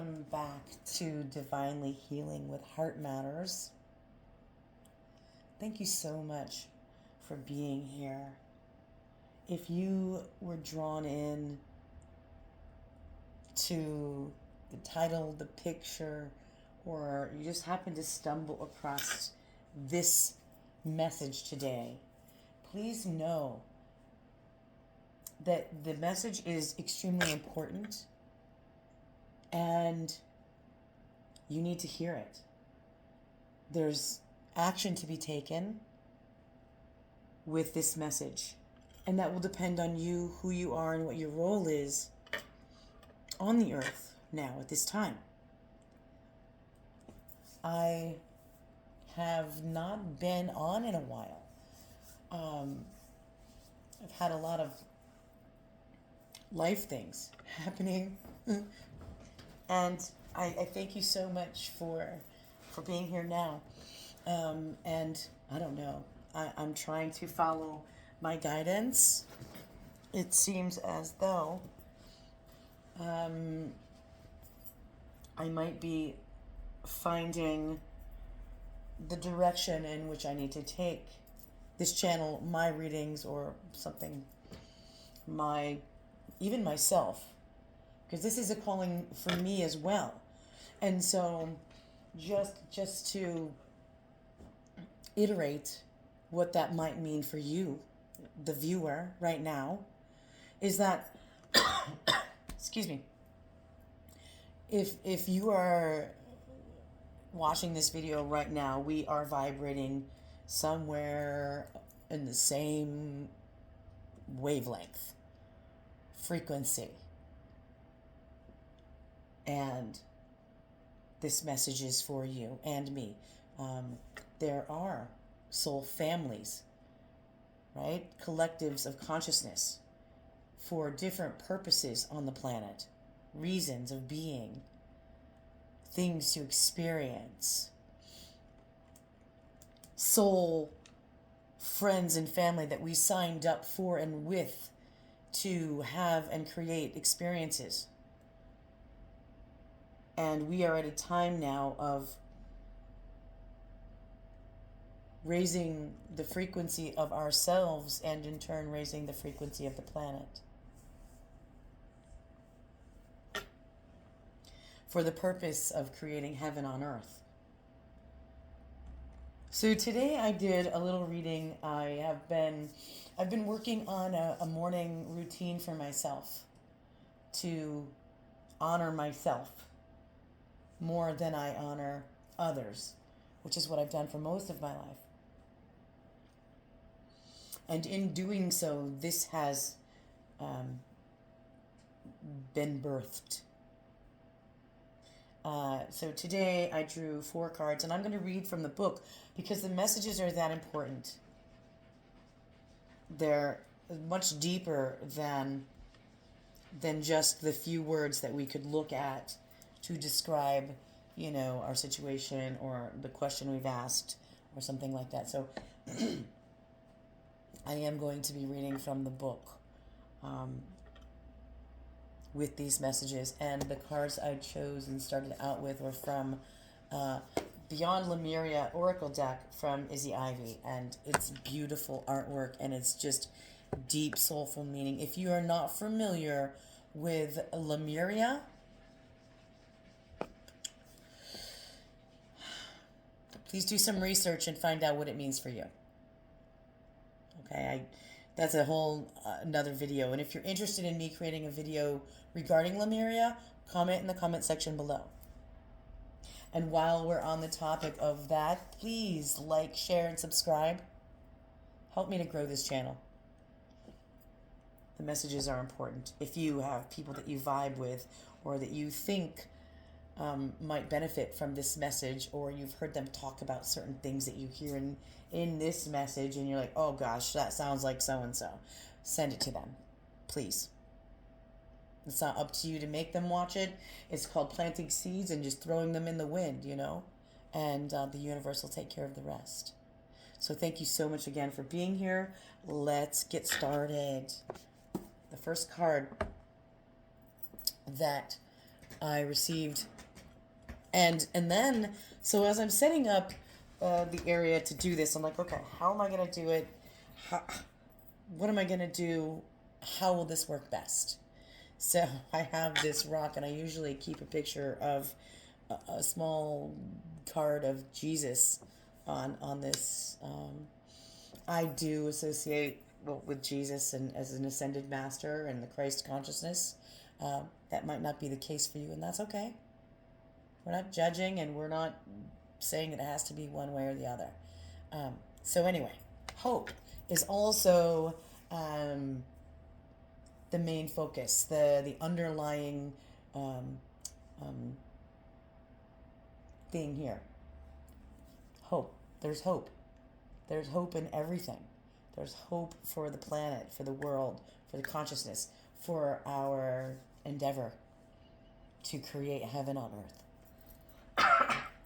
welcome back to Divinely Healing with Heart Matters. Thank you so much for being here. If you were drawn in to the title, the picture, or you just happened to stumble across this message today, please know that the message is extremely important and you need to hear it. There's action to be taken with this message, and that will depend on you, who you are, and what your role is on the earth now at this time. I have not been on in a while. I've had a lot of life things happening. And I thank you so much for being here now. And I don't know, I'm trying to follow my guidance. It seems as though I might be finding the direction in which I need to take this channel, my readings, or something, even myself. Because this is a calling for me as well. And so just to iterate what that might mean for you, the viewer, right now, is that, excuse me, if you are watching this video right now, we are vibrating somewhere in the same wavelength, frequency. And this message is for you and me. There are soul families, right? Collectives of consciousness for different purposes on the planet, reasons of being, things to experience. Soul friends and family that we signed up for and with to have and create experiences. And we are at a time now of raising the frequency of ourselves and in turn raising the frequency of the planet for the purpose of creating heaven on earth. So today I did a little reading. I've been working on a morning routine for myself to honor myself more than I honor others, which is what I've done for most of my life. And in doing so, this has been birthed. So today I drew 4 cards, and I'm going to read from the book because the messages are that important. They're much deeper than just the few words that we could look at to describe, our situation or the question we've asked or something like that. So I am going to be reading from the book with these messages. And the cards I chose and started out with were from Beyond Lemuria Oracle deck from Izzy Ivy. And it's beautiful artwork, and it's just deep, soulful meaning. If you are not familiar with Lemuria, please do some research and find out what it means for you. Okay, that's a whole another video. And if you're interested in me creating a video regarding Lemuria, comment in the comment section below. And while we're on the topic of that, please like, share, and subscribe. Help me to grow this channel. The messages are important. If you have people that you vibe with or that you think might benefit from this message, or you've heard them talk about certain things that you hear in this message, and you're like, oh gosh, that sounds like so-and-so, send it to them, please. It's not up to you to make them watch it. It's called planting seeds and just throwing them in the wind, and the universe will take care of the rest. So thank you so much again for being here. Let's get started. The first card that I received, and then, so as I'm setting up the area to do this, I'm like, okay, how am I going to do it? What am I going to do? How will this work best? So I have this rock, and I usually keep a picture of a small card of Jesus on this. I do associate with Jesus and as an ascended master and the Christ consciousness. That might not be the case for you, and that's okay. We're not judging, and we're not saying it has to be one way or the other. So anyway, hope is also the main focus, the underlying thing here. Hope. There's hope. There's hope in everything. There's hope for the planet, for the world, for the consciousness, for our endeavor to create heaven on earth.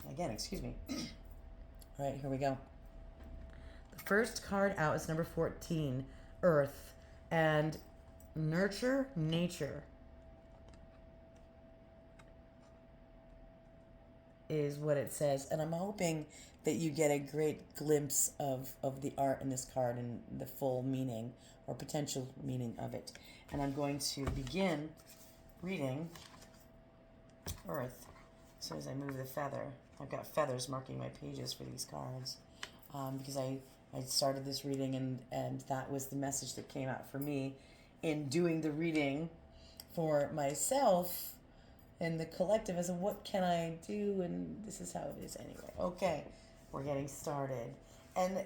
Again, excuse me. All right, here we go. The first card out is number 14, Earth, and nurture nature is what it says. And I'm hoping that you get a great glimpse of the art in this card and the full meaning or potential meaning of it. And I'm going to begin reading Earth as soon as I move the feather. I've got feathers marking my pages for these cards because I started this reading and that was the message that came out for me in doing the reading for myself and the collective as a what can I do, and this is how it is anyway. Okay, we're getting started. And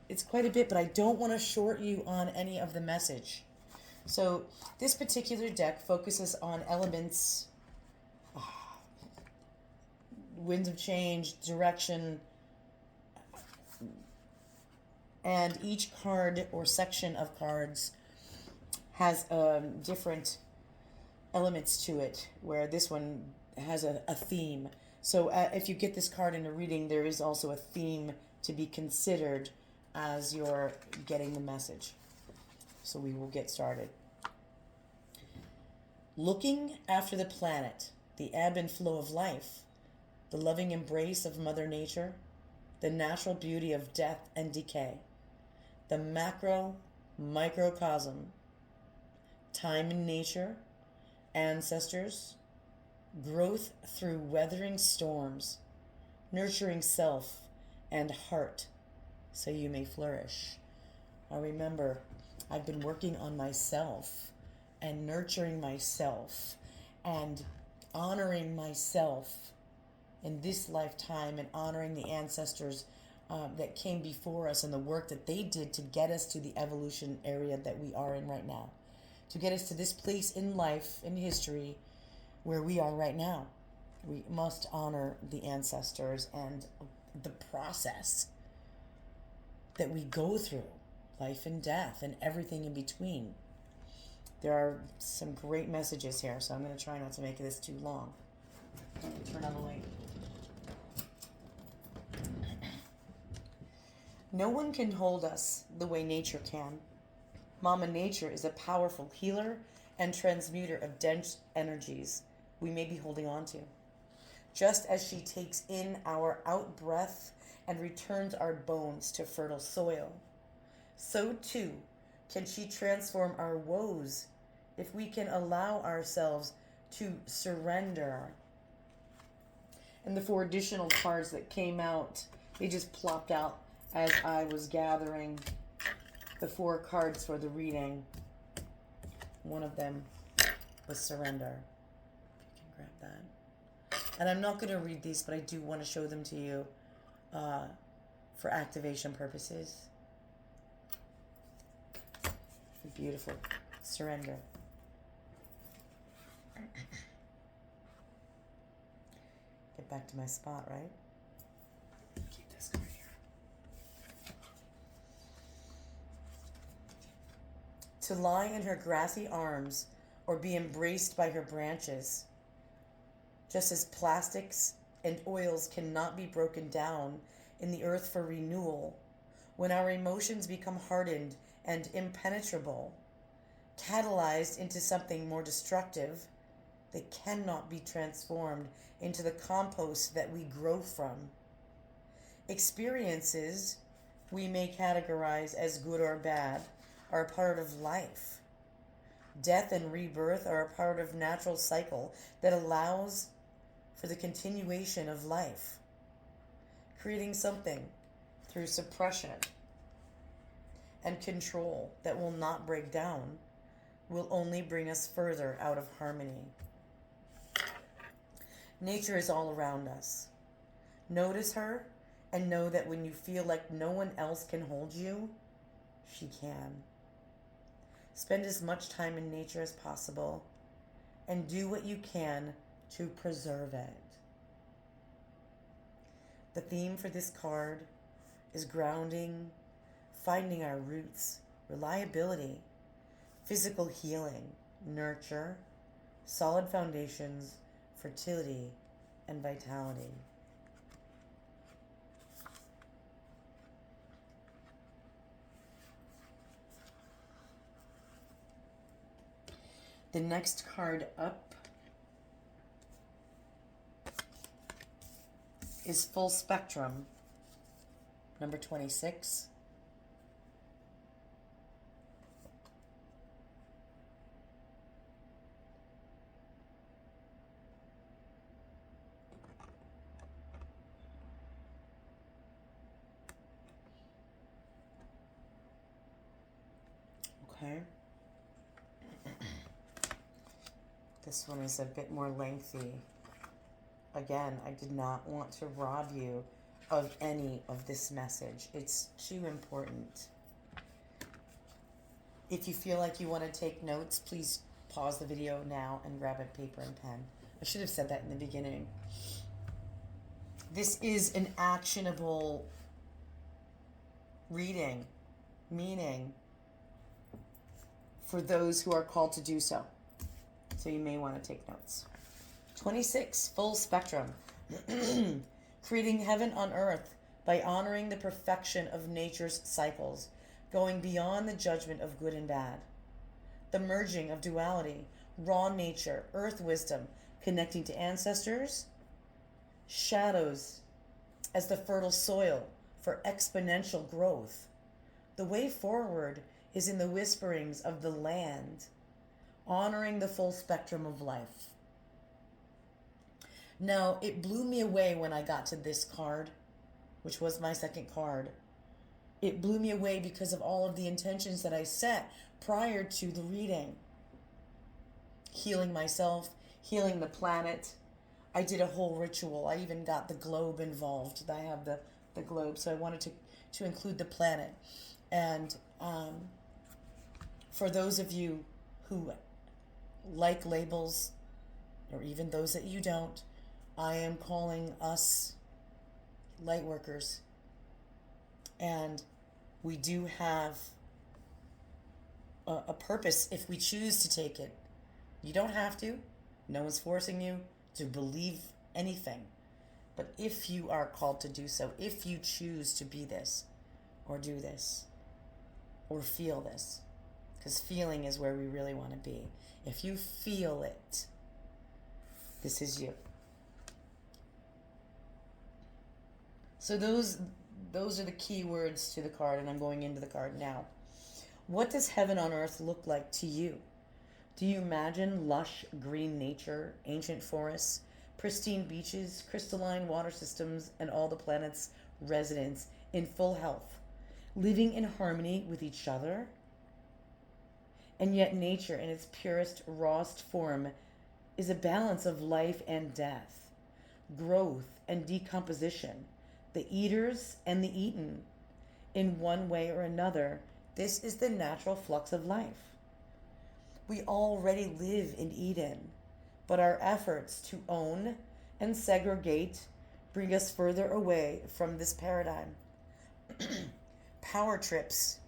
it's quite a bit, but I don't want to short you on any of the message. So this particular deck focuses on elements, winds of change, direction, and each card or section of cards has different elements to it, where this one has a theme. So if you get this card in a reading, there is also a theme to be considered as you're getting the message. So we will get started. Looking after the planet, the ebb and flow of life, the loving embrace of Mother Nature, the natural beauty of death and decay, the microcosm, time in nature, ancestors, growth through weathering storms, nurturing self and heart so you may flourish. I remember I've been working on myself and nurturing myself and honoring myself in this lifetime and honoring the ancestors that came before us and the work that they did to get us to the evolution area that we are in right now, to get us to this place in life, in history, where we are right now. We must honor the ancestors and the process that we go through, life and death and everything in between. There are some great messages here, so I'm going to try not to make this too long. Turn on the light. No one can hold us the way nature can. Mama Nature is a powerful healer and transmuter of dense energies we may be holding on to. Just as she takes in our out-breath and returns our bones to fertile soil, so too can she transform our woes if we can allow ourselves to surrender. And the 4 additional cards that came out, they just plopped out as I was gathering the 4 cards for the reading. One of them was surrender. If you can grab that. And I'm not going to read these, but I do want to show them to you for activation purposes. Beautiful. Surrender. Get back to my spot, right? Keep this card here. To lie in her grassy arms or be embraced by her branches, just as plastics and oils cannot be broken down in the earth for renewal, when our emotions become hardened and impenetrable, catalyzed into something more destructive, They cannot be transformed into the compost that we grow from. Experiences we may categorize as good or bad are a part of life. Death and rebirth are a part of natural cycle that allows for the continuation of life. Creating something through suppression and control that will not break down will only bring us further out of harmony. Nature is all around us. Notice her and know that when you feel like no one else can hold you, she can. Spend as much time in nature as possible and do what you can to preserve it. The theme for this card is grounding, finding our roots, reliability, physical healing, nurture, solid foundations, fertility, and vitality. The next card up is Full Spectrum, number 26. Okay. This one is a bit more lengthy. Again, I did not want to rob you of any of this message. It's too important. If you feel like you want to take notes, please pause the video now and grab a paper and pen. I should have said that in the beginning. This is an actionable reading, meaning for those who are called to do so. So you may want to take notes. 26, Full Spectrum. Creating heaven on earth by honoring the perfection of nature's cycles, going beyond the judgment of good and bad. The merging of duality, raw nature, earth wisdom, connecting to ancestors, shadows as the fertile soil for exponential growth. The way forward is in the whisperings of the land, honoring the full spectrum of life. Now, it blew me away when I got to this card, which was my second card. It blew me away because of all of the intentions that I set prior to the reading. Healing myself, healing the planet. I did a whole ritual. I even got the globe involved. I have the globe, so I wanted to include the planet. And for those of you who like labels, or even those that you don't, I am calling us light workers. And we do have a purpose if we choose to take it. You don't have to. No one's forcing you to believe anything. But if you are called to do so, if you choose to be this, or do this, or feel this, because feeling is where we really want to be. If you feel it, this is you. So those are the key words to the card, and I'm going into the card now. What does heaven on earth look like to you? Do you imagine lush green nature, ancient forests, pristine beaches, crystalline water systems, and all the planet's residents in full health, living in harmony with each other? And yet nature in its purest, rawest form is a balance of life and death, growth and decomposition, the eaters and the eaten. In one way or another, this is the natural flux of life. We already live in Eden, but our efforts to own and segregate bring us further away from this paradigm. Power trips,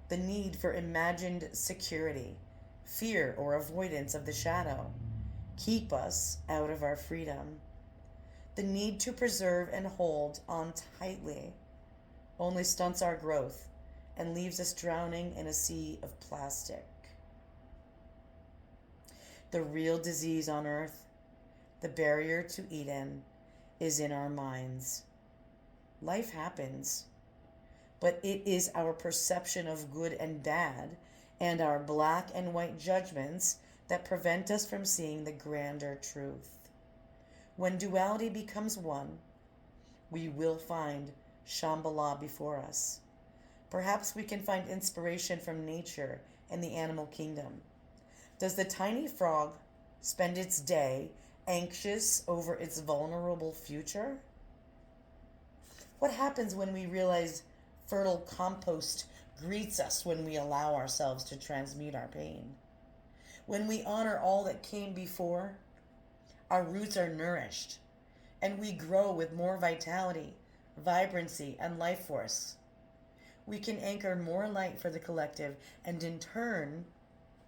the need for imagined security, fear or avoidance of the shadow, keep us out of our freedom. The need to preserve and hold on tightly only stunts our growth and leaves us drowning in a sea of plastic. The real disease on earth, the barrier to Eden, is in our minds. Life happens, but it is our perception of good and bad and our black and white judgments that prevent us from seeing the grander truth. When duality becomes one, we will find Shambhala before us. Perhaps we can find inspiration from nature and the animal kingdom. Does the tiny frog spend its day anxious over its vulnerable future? What happens when we realize fertile compost greets us when we allow ourselves to transmute our pain? When we honor all that came before, our roots are nourished and we grow with more vitality, vibrancy, and life force. We can anchor more light for the collective and in turn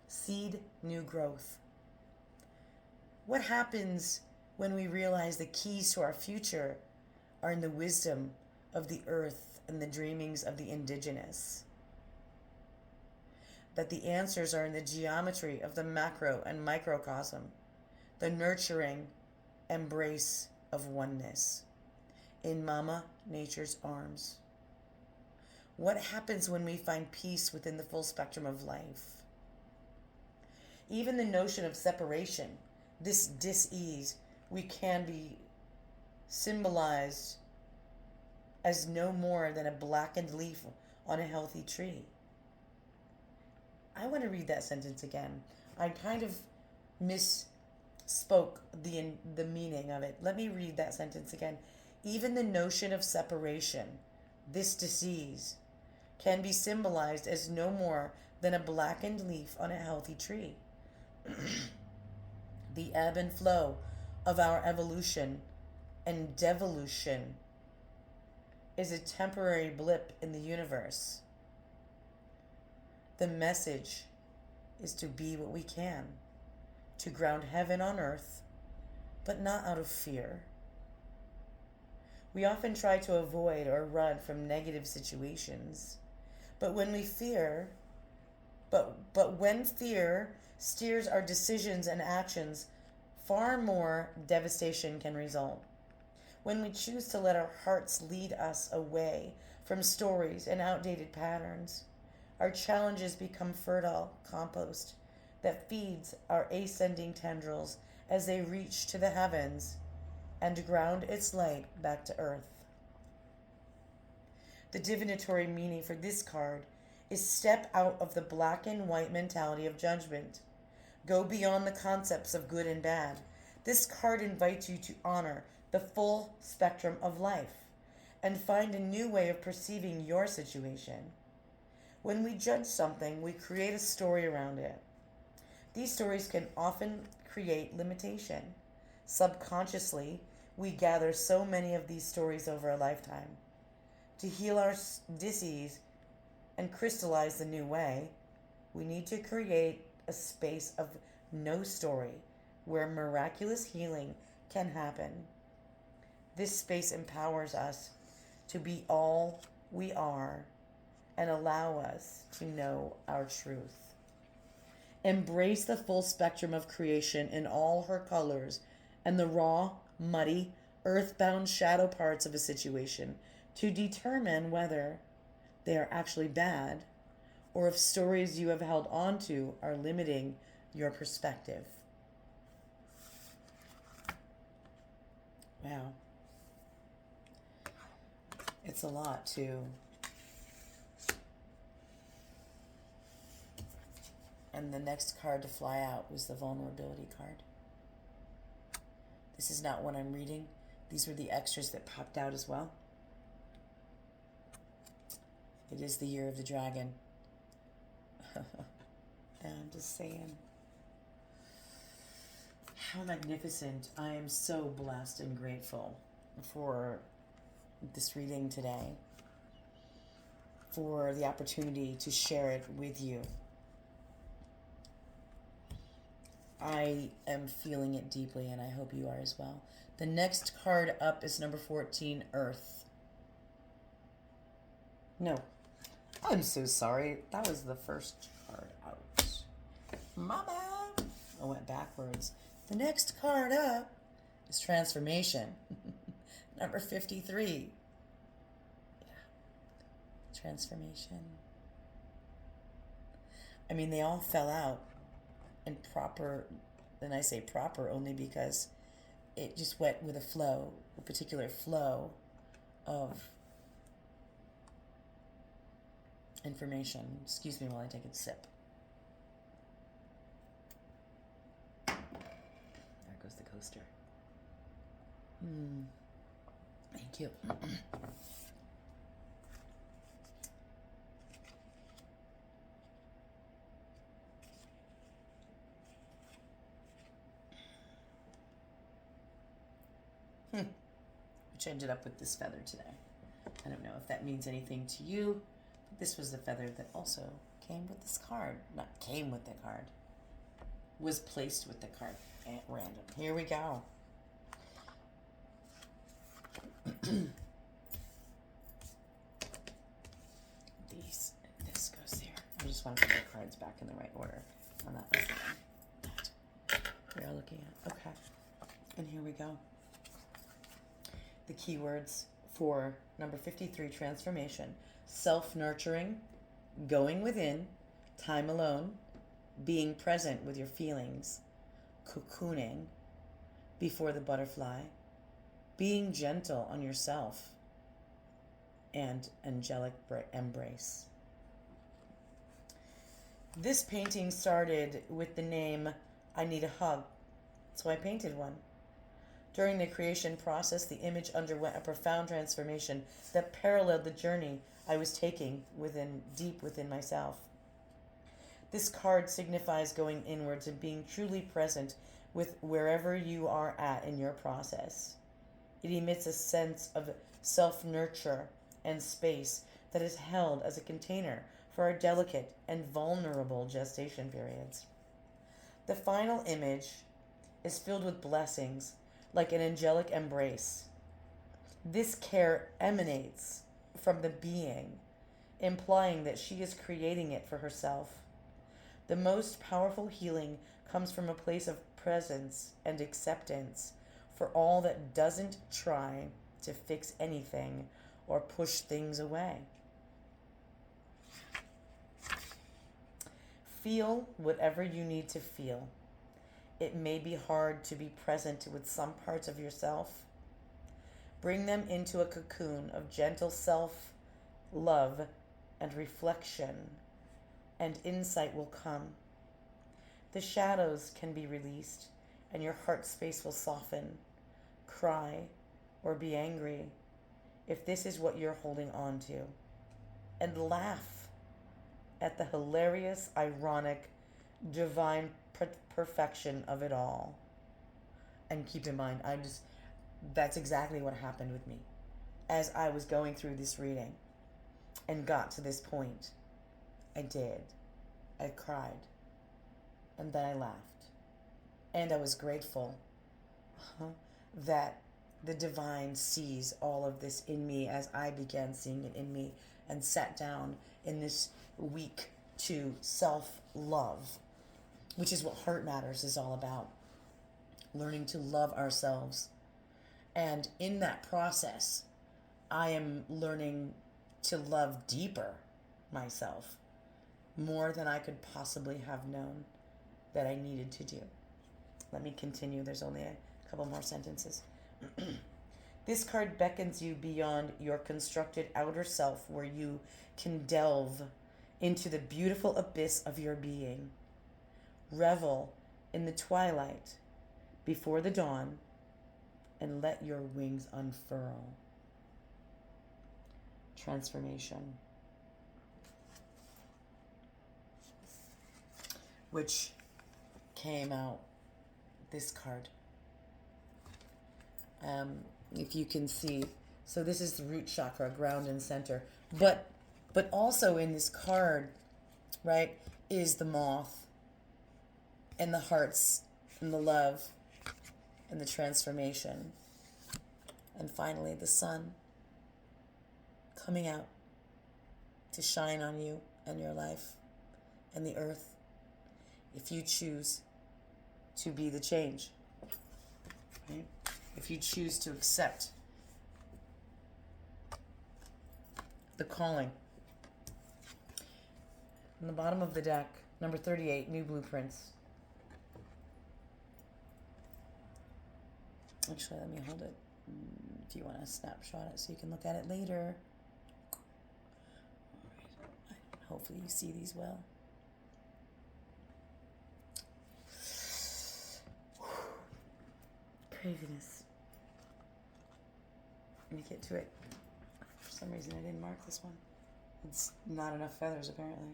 seed new growth. What happens when we realize the keys to our future are in the wisdom of the earth and the dreamings of the indigenous? That the answers are in the geometry of the macro and microcosm, the nurturing embrace of oneness in Mama Nature's arms. What happens when we find peace within the full spectrum of life? Even the notion of separation, this dis-ease, we can be symbolized as no more than a blackened leaf on a healthy tree. I want to read that sentence again. I kind of misspoke the meaning of it. Let me read that sentence again. Even the notion of separation, this disease, can be symbolized as no more than a blackened leaf on a healthy tree. The ebb and flow of our evolution and devolution is a temporary blip in the universe. The message is to be what we can, to ground heaven on earth, but not out of fear. We often try to avoid or run from negative situations, but when fear steers our decisions and actions, far more devastation can result. When we choose to let our hearts lead us away from stories and outdated patterns, our challenges become fertile compost that feeds our ascending tendrils as they reach to the heavens and ground its light back to earth. The divinatory meaning for this card is step out of the black and white mentality of judgment. Go beyond the concepts of good and bad. This card invites you to honor the full spectrum of life and find a new way of perceiving your situation. When we judge something, we create a story around it. These stories can often create limitation. Subconsciously, we gather so many of these stories over a lifetime. To heal our disease and crystallize the new way, we need to create a space of no story where miraculous healing can happen. This space empowers us to be all we are and allow us to know our truth. Embrace the full spectrum of creation in all her colors and the raw, muddy, earthbound shadow parts of a situation to determine whether they are actually bad or if stories you have held on to are limiting your perspective. Wow. It's a lot too. And the next card to fly out was the vulnerability card. This is not what I'm reading. These were the extras that popped out as well. It is the year of the dragon. And I'm just saying, how magnificent. I am so blessed and grateful for this reading today, for the opportunity to share it with you. I am feeling it deeply, and I hope you are as well. The next card up is number 14, Earth. No, I'm so sorry. That was the first card out. My bad. I went backwards. The next card up is transformation. Number 53. Yeah. Transformation. I mean, they all fell out in proper, and I say proper only because it just went with a flow, a particular flow of information. Excuse me while I take a sip. There goes the coaster. Thank you. Which ended up with this feather today. I don't know if that means anything to you, but this was the feather that also came with this card. Not came with the card. Was placed with the card at random. Here we go. This goes there. I just want to put the cards back in the right order. I'm not looking at that. We are looking at. Okay. And here we go. The keywords for number 53, transformation: self-nurturing, going within, time alone, being present with your feelings, cocooning before the butterfly, being gentle on yourself, and angelic embrace. This painting started with the name I Need a Hug, so I painted one. During the creation process, the image underwent a profound transformation that paralleled the journey I was taking deep within myself. This card signifies going inwards and being truly present with wherever you are at in your process. It emits a sense of self-nurture and space that is held as a container for our delicate and vulnerable gestation periods. The final image is filled with blessings, like an angelic embrace. This care emanates from the being, implying that she is creating it for herself. The most powerful healing comes from a place of presence and acceptance for all that doesn't try to fix anything or push things away. Feel whatever you need to feel. It may be hard to be present with some parts of yourself. Bring them into a cocoon of gentle self-love and reflection, and insight will come. The shadows can be released, and your heart space will soften, cry, or be angry, if this is what you're holding on to. And laugh at the hilarious, ironic, divine perfection of it all. And keep in mind, that's exactly what happened with me as I was going through this reading and got to this point. I cried, and then I laughed, and I was grateful that the divine sees all of this in me as I began seeing it in me, and sat down in this week to self-love, which is what Heart Matters is all about. Learning to love ourselves. And in that process, I am learning to love deeper myself, more than I could possibly have known that I needed to do. Let me continue. There's only a couple more sentences. This card beckons you beyond your constructed outer self, where you can delve into the beautiful abyss of your being. Revel in the twilight before the dawn, and let your wings unfurl. Transformation. Which came out this card. If you can see, so this is the root chakra, ground and center. But also in this card, right, is the moth and the hearts and the love and the transformation. And finally, the sun coming out to shine on you and your life and the earth, if you choose to be the change. Right? If you choose to accept the calling. On the bottom of the deck, number 38, new blueprints. Actually, let me hold it if you want to snapshot it so you can look at it later. All right. Hopefully you see these well. Craziness. Let me get to it. For some reason I didn't mark this one. It's not enough feathers apparently.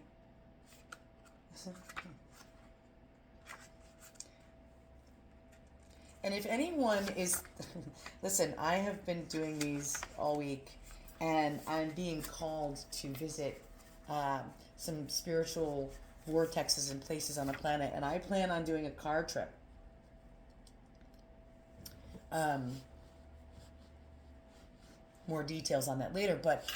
And if anyone is, listen, I have been doing these all week, and I'm being called to visit some spiritual vortexes and places on the planet, and I plan on doing a car trip. More details on that later, but